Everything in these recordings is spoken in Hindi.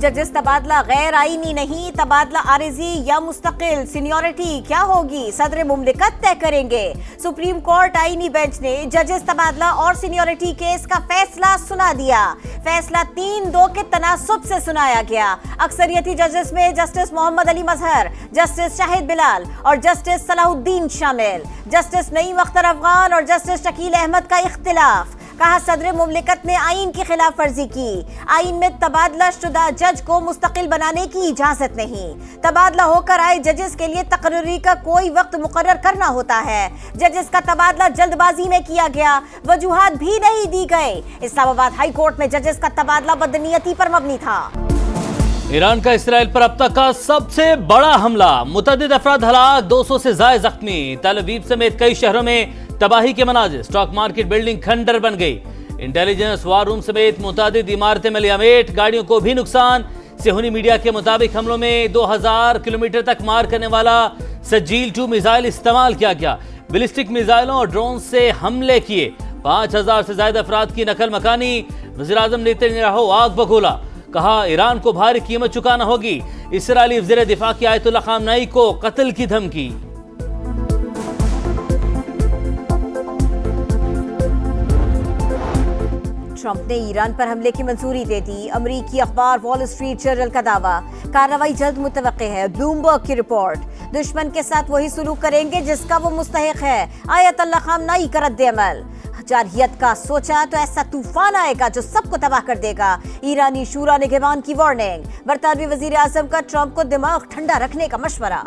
जजेस तबादला गैर आईनी नहीं, तबादला आरिजी या मुस्तकिल, सीनियरिटी क्या होगी सदर मुमलिकत तय करेंगे। सुप्रीम कोर्ट आईनी बेंच ने जजेस तबादला और सीनियरिटी केस का फैसला सुना दिया। फैसला 3-2 के तनासुब से सुनाया गया। अक्सरियती जजेस में जस्टिस मोहम्मद अली मजहर, जस्टिस शाहिद बिलाल और जस्टिस सलाहुद्दीन शामिल। जस्टिस नईम अख्तर अफगान और जस्टिस शकील अहमद का इख्तिलाफ। कहा सदर मुमलिकत ने आइन की खिलाफ वर्जी की। आइन में तबादला शुदा जज को मुस्तकिल बनाने की इजाजत नहीं। तबादला होकर आए जजेस के लिए तकर्री का कोई वक्त मुकर्रर करना होता है। जजेस का तबादला जल्दबाजी में किया गया, वजूहात भी नहीं दी गई। इस्लामाबाद हाई कोर्ट में जजेस का तबादला बदनीयती पर मबनी था। ईरान का इसराइल पर अब तक का सबसे बड़ा हमला, मुतअद्दिद अफराद हलाक, 200 से ज्यादा जख्मी। तल अवीव समेत कई शहरों में तबाही के मनाजिर। स्टॉक मार्केट बिल्डिंग खंडर बन गई। इंटेलिजेंस वार रूम समेत मुतअद्दिद इमारतें में लियामेट, गाड़ियों को भी नुकसान। सेहूनी मीडिया के मुताबिक हमलों में 2000 किलोमीटर तक मार करने वाला सजील 2 मिसाइल इस्तेमाल किया गया। बैलिस्टिक मिसाइलों और ड्रोन से हमले किए। 5000 से ज्यादा अफराद की नकल मकानी। वज़ीर-ए-आज़म नेतन्याहू आग बगोला, कहा ईरान को भारी कीमत चुकाना होगी। इसराइली वज़ीर दिफा की आयतुल्लाह खामनेई को कत्ल की धमकी। ट्रंप ने ईरान पर हमले की मंजूरी दे दी। अमरीकी अखबार वॉल स्ट्रीट जर्नल का दावा, कार्रवाई जल्द मुतवक्के है। ब्लूमबर्ग की रिपोर्ट, दुश्मन के साथ वही सुलूक करेंगे जिसका वो मुस्तहिक है। आयतुल्लाह खामनेई का रद्द-ए-अमल, जारहियत का सोचा तो ऐसा तूफान आएगा जो सबको तबाह कर देगा। ईरानी शूरा निगहबान की वार्निंग। बरतानवी वजीर आजम का ट्रंप को दिमाग ठंडा रखने का मशवरा।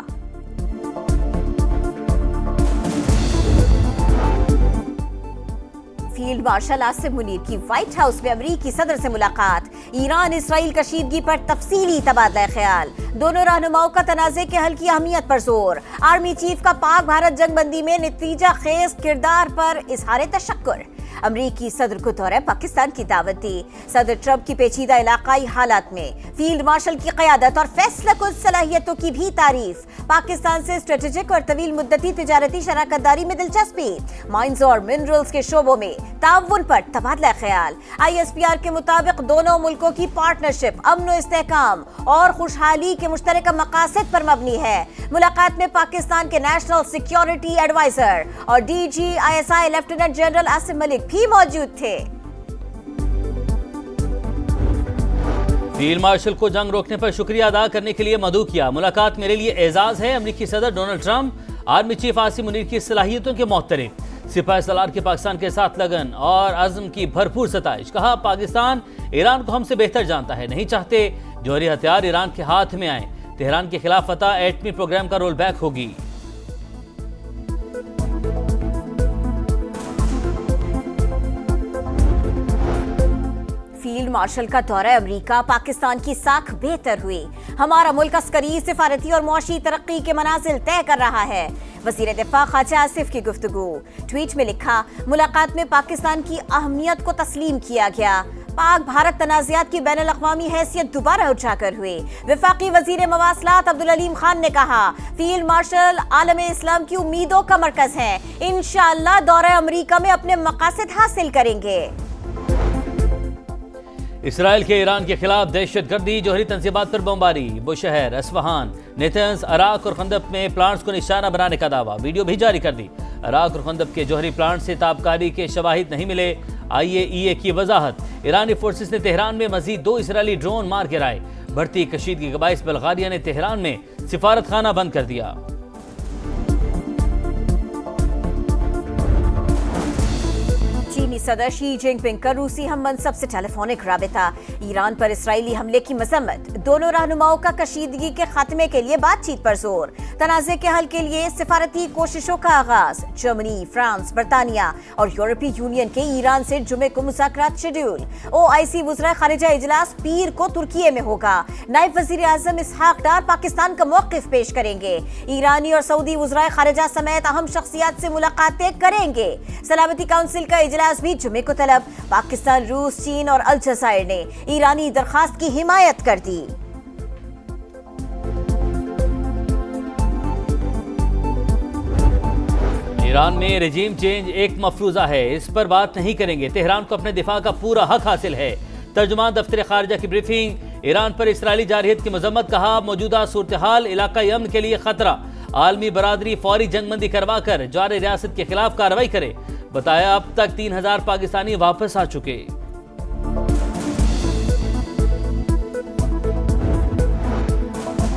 फील्ड मार्शल आसिम मुनीर की व्हाइट हाउस में अमरीकी सदर से मुलाकात। ईरान इसराइल कशीदगी पर तफसीली तबादला ख्याल। दोनों रहनुमाओं का तनाज़े के हल की अहमियत पर जोर। आर्मी चीफ का पाक भारत जंगबंदी में नतीजा खेज किरदार पर इजहार तशक्कुर। अमरीकी सदर को दौरे पाकिस्तान की दावत दी। सदर ट्रंप की पेचीदा इलाकाई हालात में फील्ड मार्शल की क़यादत और फैसलाकुन सलाहियतों की भी तारीफ। पाकिस्तान से स्ट्रेटेजिक और तवील मुद्दती तिजारती शराकतदारी में दिलचस्पी। माइंस और मिनरल्स के शोबों में ताउन पर तबादला ख्याल। ISPR के मुताबिक दोनों मुल्कों की पार्टनरशिप अमन इस्तेहकाम और खुशहाली के मुश्तरका मकासद पर मबनी है। मुलाकात में पाकिस्तान के नेशनल सिक्योरिटी एडवाइजर और DGISI lieutenant general Asim Malik भी मौजूद थे। फील्ड मार्शल को जंग रोकने पर शुक्रिया अदा करने के लिए मदऊ किया। मुलाकात मेरे लिए एजाज है। अमरीकी सदर Donald Trump army chief Asim Munir की सलाहियतों के मोहतरम। सिपाही सलार के पाकिस्तान के साथ लगन और अज़्म की भरपूर सताइश। कहा पाकिस्तान ईरान को हमसे बेहतर जानता है, नहीं चाहते जौहरी हथियार ईरान के हाथ में आए। तेहरान के खिलाफ फतह एटमी प्रोग्राम का रोल बैक होगी। फील्ड मार्शल का दौरा अमेरिका, पाकिस्तान की साख बेहतर हुई। हमारा मुल्क अस्करी, सिफारती और मुआशी तरक्की के मनाजिल तय कर रहा है। वज़ीर दिफा ख्वाजा आसिफ की गुफ्तगू। ट्वीट में लिखा, मुलाकात में पाकिस्तान की अहमियत को तस्लीम किया गया। पाक भारत तनाज़ात की बैनुल अक़वामी हैसियत दोबारा उजागर हुई। वफाकी वज़ीर मवासलात अब्दुल अलीम खान ने कहा, फील्ड मार्शल आलम इस्लाम की उम्मीदों का मरकज़ हैं। इंशाअल्लाह दौरा अमेरिका में अपने मकासद हासिल करेंगे। इसराइल के ईरान के खिलाफ दहशतगर्दी, जौहरी तंजीबात पर बमबारी। बुशहर, अस्फहान, नेतन्स, अराक और खंदक में प्लांट्स को निशाना बनाने का दावा। वीडियो भी जारी कर दी। अराक और खंदक के जौहरी प्लांट से ताबकारी के शवाहिद नहीं मिले। IAEA की वजाहत। ईरानी फोर्सेस ने तेहरान में मजीद 2 इसराइली ड्रोन मार गिराए। बढ़ती कशीदगी के बाइस बल्गारिया ने तेहरान में सिफारत खाना बंद कर दिया। चीनी सदर शी जिनपिंग का रूसी हम मनसब से टेलीफोनिक राबिता। ईरान पर इसराइली हमले की मजम्मत। दोनों रहनुमाओं का कशीदगी के खात्मे के लिए बातचीत पर जोर। तनाज़े के हल के लिए सिफारती कोशिशों का आगाज। जर्मनी, फ्रांस, बरतानिया और यूरोपीय यूनियन के ईरान से जुमे को मुज़ाकरात शेड्यूल। OIC वज़ीर खारिजा इजलास पीर को तुर्की में होगा। नायब वज़ीर आज़म इसहाक डार पाकिस्तान का मौक़िफ़ पेश करेंगे। ईरानी और सऊदी वज़ीर खारिजा समेत अहम शख्सियात से मुलाकातें करेंगे। सलामती काउंसिल का इजलास भी जुमे को तलब। पाकिस्तान, रूस, चीन और अल-जज़ायर ने ईरानी दरखास्त की हिमायत कर दी। ईरान में रेजीम चेंज एक मफरूजा है, इस पर बात नहीं करेंगे। तेहरान को अपने दिफा का पूरा हक हासिल है। तर्जुमान दफ्तर खारिजा की ब्रीफिंग। ईरान पर इसराइली जारहियत की मजम्मत, कहा मौजूदा सूरत हाल इलाकाई अमन के लिए खतरा, आलमी बरादरी फौरी जंगबंदी करवाकर जारी रियासत के खिलाफ कार्रवाई करे। बताया अब तक 3000 पाकिस्तानी वापस आ चुके।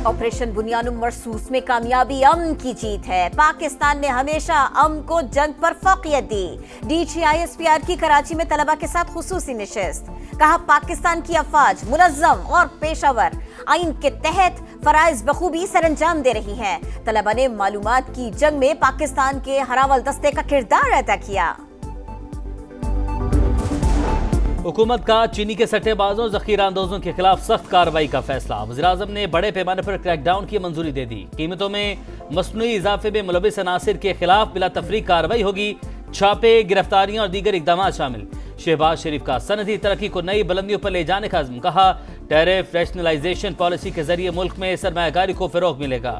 ऑपरेशन बुनियानुम मरसूस में कामयाबी अमन की जीत है। पाकिस्तान ने हमेशा अमन को जंग पर फौकियत दी। DGISPR की कराची में तलबा के साथ खुसूसी नशिस्त, कहा पाकिस्तान की अफवाज मुनज़्ज़म और पेशावर आइन के तहत फराइज बखूबी सरअंजाम दे रही हैं। तलबा ने मालूमात की जंग में पाकिस्तान के हरावल दस्ते का किरदार अदा किया। हुकूमत का चीनी के सट्टेबाजों जखीरा अंदोजों के खिलाफ सख्त कार्रवाई का फैसला। वज़ीर-ए-आज़म ने बड़े पैमाने पर क्रैकडाउन की मंजूरी दे दी। कीमतों में मसनूई इजाफे में मुलविस अनासिर के खिलाफ बिला तफरीक कार्रवाई होगी। छापे, गिरफ्तारियां और दीगर इकदाम शामिल। शहबाज शरीफ का सनदी तरक्की को नई बुलंदियों पर ले जाने का अज़्म, कहा टैरिफ रैशनलाइजेशन पॉलिसी के जरिए मुल्क में सरमायाकारी को फ़रोग़ मिलेगा।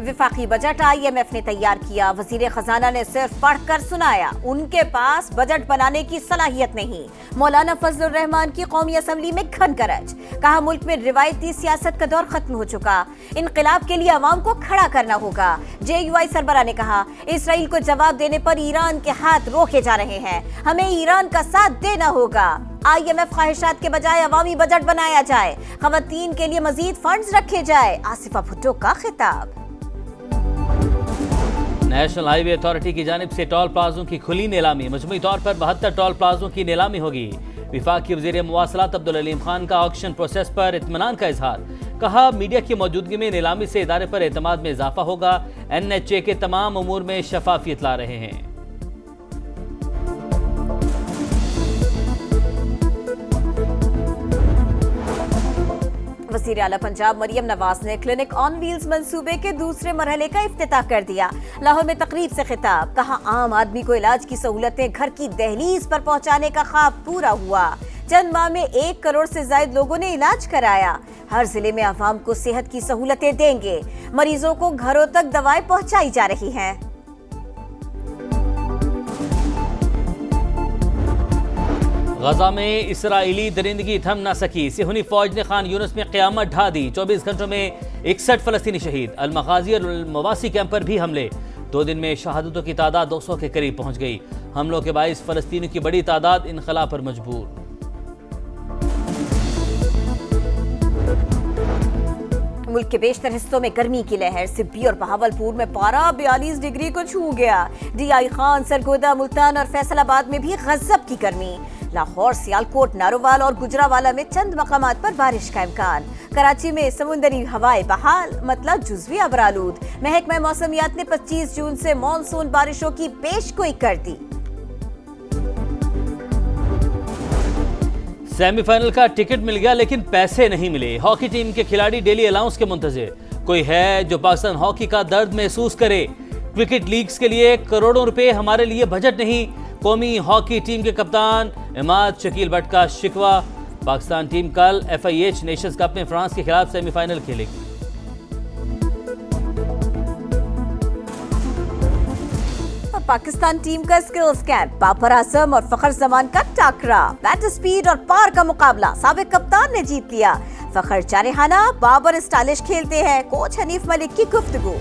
विफाकी बजट IMF ने तैयार किया। वजीर खजाना ने सिर्फ पढ़कर सुनाया, उनके पास बजट बनाने की सलाहियत नहीं। मौलाना फजलुर रहमान की कौमी असम्बली में खनकरज, कहा मुल्क में रिवायती सियासत का दौर खत्म हो चुका, इनकलाब के लिए अवाम को खड़ा करना होगा। JUI सरबराह ने कहा इसराइल को जवाब देने पर ईरान के हाथ रोके जा रहे हैं, हमें ईरान का साथ देना होगा। IMF ख्वाहिशात के बजाय अवामी बजट बनाया जाए, खवातीन के लिए मजीद फंड्स रखे जाए। आसिफा भुट्टो का खिताब। नेशनल हाईवे अथॉरिटी की जानिब से टोल प्लाजों की खुली नीलामी। मजमूई तौर पर 72 टोल प्लाजों की नीलामी होगी। विफाक के वज़ीर मुवासलात अब्दुल अलीम खान का ऑक्शन प्रोसेस पर इत्मीनान का इजहार, कहा मीडिया की मौजूदगी में नीलामी से इदारे पर एतमाद में इजाफा होगा। NHA के तमाम उमूर में शफाफियत ला रहे हैं। वज़ीर आला पंजाब मरियम नवाज ने क्लिनिक ऑन व्हील्स मंसूबे के दूसरे मरहले का इफ्तिताह कर दिया। लाहौर में तकरीब से खिताब, कहा आम आदमी को इलाज की सहूलतें घर की दहलीज पर पहुंचाने का ख्वाब पूरा हुआ। चंद माह में 1 करोड़ से ज्यादा लोगों ने इलाज कराया। हर जिले में अवाम को सेहत की सहूलतें देंगे। मरीजों को घरों तक दवाएं पहुंचाई जा रही हैं। गजा में इसराइली दरिंदगी थम न सकी। सिहूनी फौज ने खान यूनिस में क़यामत ढा दी। 24 घंटों में 61 फलस्तीनी शहीद। अल-मगाजी और अल-मवासी कैंप पर भी हमले। 2 दिन में शहादतों की तादाद 200 के करीब पहुंच गई। हमलों के बाइस फलस्तीनियों की बड़ी तादाद इनखला पर मजबूर। मुल्क के बेशतर हिस्सों में गर्मी की लहर। सिब्बी और बहावलपुर में पारा 42 डिग्री को छू गया। DI खान, सरगोदा, मुल्तान और फैसलाबाद में भी गजब की गर्मी। लाहौर, सियालकोट, नारोवाल और गुजरावाला में चंद मकामात पर बारिश का इम्कान। कराची में समुंदरी हवाएं बहाल, मतलब जुज़वी अबरालूद। महकमा मौसमियात ने 25 जून से मानसून बारिशों की पेशगोई कर दी। सेमीफाइनल का टिकट मिल गया लेकिन पैसे नहीं मिले। हॉकी टीम के खिलाड़ी डेली अलाउंस के मुंतजिर। कोई है जो पाकिस्तान हॉकी का दर्द महसूस करे? क्रिकेट लीग्स के लिए करोड़ों रुपए हमारे लिए बजट नहीं। कौमी हॉकी टीम के कप्तान इमाद शकील भट्ट का शिकवा। पाकिस्तान टीम कल FIH नेशंस कप में फ्रांस के खिलाफ सेमीफाइनल खेलेगी। पाकिस्तान टीम का स्किल्स कैंप, बाबर आजम और फखर जमान का टाकरा। बैट स्पीड और पार का मुकाबला साबिक कप्तान ने जीत लिया। फखर चारेहाना, बाबर स्टाइलिश खेलते हैं। कोच हनीफ मलिक की गुफ्तगू।